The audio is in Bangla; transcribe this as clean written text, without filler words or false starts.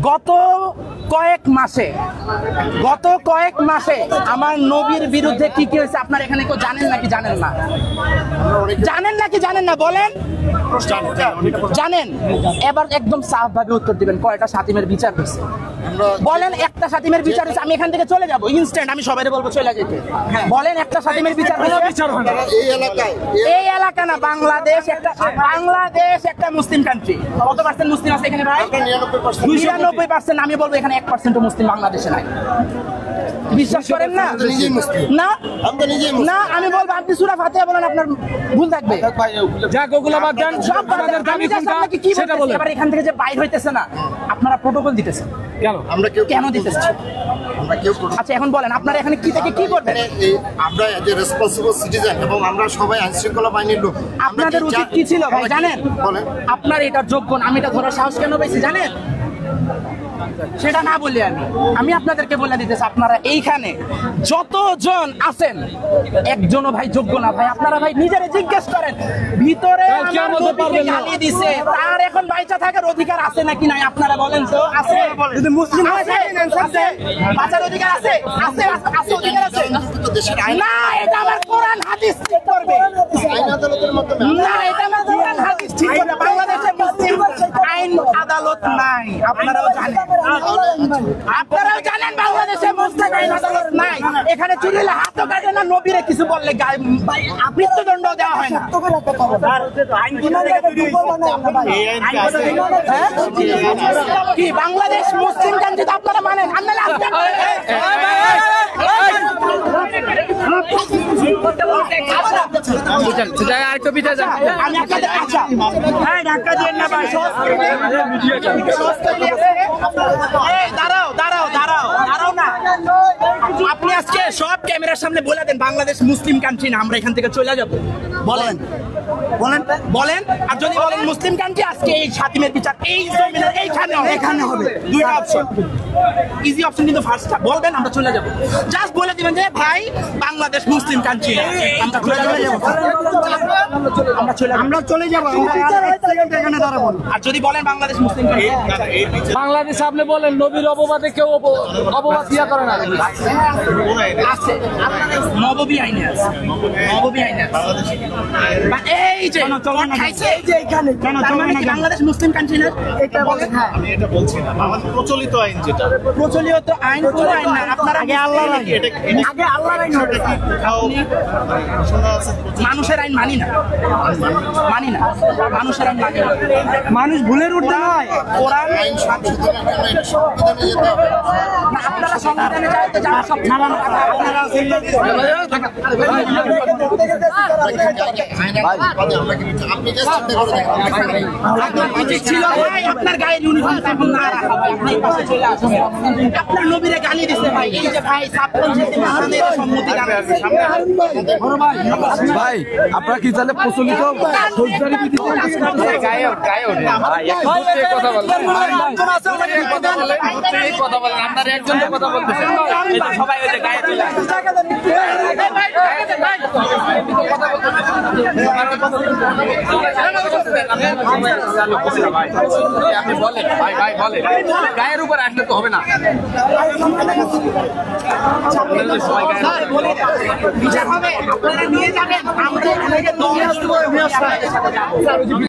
গত কয়েক মাসে আমার নবীর বিরুদ্ধে কি কি হয়েছে আপনারা এখানে কেউ জানেন নাকি জানেন না বলেন জানেন। এবার একদম সাফ ভাবে উত্তর দিবেন, কয়টা শাতিমের বিচার হয়েছে বলেন। একটা শাতিমের বিচার হয়েছে, আমি এখান থেকে চলে যাবো ইনস্ট্যান্ট, আমি সবাই বলবো চলে যেতে। বলেন একটা শাতিমের বিচার হয়েছে? এই এলাকা না, বাংলাদেশ একটা মুসলিম কান্ট্রি। কত পার্সেন্ট মুসলিম আছে এখানে ভাই? 99%। আমি বলবো এখানে 1% মুসলিম বাংলাদেশে নাই। বিশ্বাস করেন না? না আমি বলবো আপনি সূরা ফাতিহা বলেন, আপনার ভুল থাকবে। এবার এখান থেকে যে বাইর হইতেছে না, আপনারা প্রোটোকল দিতেছেন কেন দিতেছেন? আচ্ছা এখন বলেন আপনারা এখানে কি থেকে কি করবেন? আমরা যে রেসপন্সিবল সিটিজেন এবং আমরা সবাই আইন শৃঙ্খলা বাহিনীর লোক, আপনাদের উচিত কি ছিল ভাই জানেন? আপনার এটা যোগ্য না, আমি এটা ধরার সাহস কেন পেয়েছি জানেন? সেটা না বলি আমি আপনাদেরকে বলে দিতেছি, আপনারা এইখানে যতজন আছেন একজনও ভাই যোগ্য না ভাই। আপনারা ভাই নিজেরা জিজ্ঞেস করেন, ভিতরে গালি দিছে তার এখন বাইচা থাকার অধিকার আছে নাকি নাই? আপনারা বলেন তো আছে? যদি মুসলিম বাঁচার অধিকার আছে অধিকার আছে না? এটা আমার কোরআন হাদিস ঠিক করবে না, এটা আমার কোরআন হাদিস ঠিক করবে। বাংলাদেশে মুসলিম আইন আদালত নাই, আপনারাও জানেন বাংলাদেশে মুসলিম আইন আদালত নাই। এখানে চুরি হলে হাতও কাটে না, নবীরে কিছু বললে মৃত্যুদণ্ড দেওয়া হয় না। কি বাংলাদেশ মুসলিম কান্ট্রি আপনারা মানেন? দাঁড়াও না, আপনি আজকে সব ক্যামেরার সামনে বলে দেন বাংলাদেশ মুসলিম কান্ট্রি না, আমরা এখান থেকে চলে যাব। বলেন আর যদি বলেন মুসলিম কান্ট্রি, আজকে এই শাতিমের বিচার এই জমিনের এইখানে হবে। দুইটা অপশন, ইজি অপশন কিন্তু ফার্স্টটা বলবেন, আমরা চলে যাব। জাস্ট বলে দিবেন যে ভাই বাংলাদেশ মুসলিম কান্ট্রি, আমরা চলে যাব। আর যদি বলেন বাংলাদেশ মুসলিম কান্ট্রি, বাংলাদেশ আপনি বলেন নবীর অপবাদে কেউ অপবাদ দিয়া করে না আছে নববী আইনে আছে, এই যে বাংলাদেশ মুসলিম কান্ট্রি না? আমি এটা বলছি না, আমাদের প্রচলিত আইন যেটা প্রচলিত আইন কোন আইন না? আপনারা আগে আল্লাহর আইন মানুষের আইন মানি না, মানুষের আইন মানি না। মানুষ ভুলের ঊর্ধ্বে নয়, কোরআন আইন সংশোধনের জন্য এটা সংবিধানে যেতে হবে। না, আপনারা সংবিধানে চাইতে যান সব আপনি যে চিন্তা করে দেখেন আপনার গায়ের ইউনিফর্ম এখন না রাখা ভাই, আপনি এই পাশে চলে আসুন। আপনার নবীরে গালি দিচ্ছে ভাই, এই যে ভাই ভাই আপনারা কি তাহলে প্রচলিত কথা বলেন? আপনার একজন কথা বলতেছেন, সবাই ওই যে গায়ে চলে আপনি বলেন ভাই বলেন, গায়ের উপর আসলে তো হবে না। বিচার হবে, আপনারা নিয়ে যাবেন, আমরা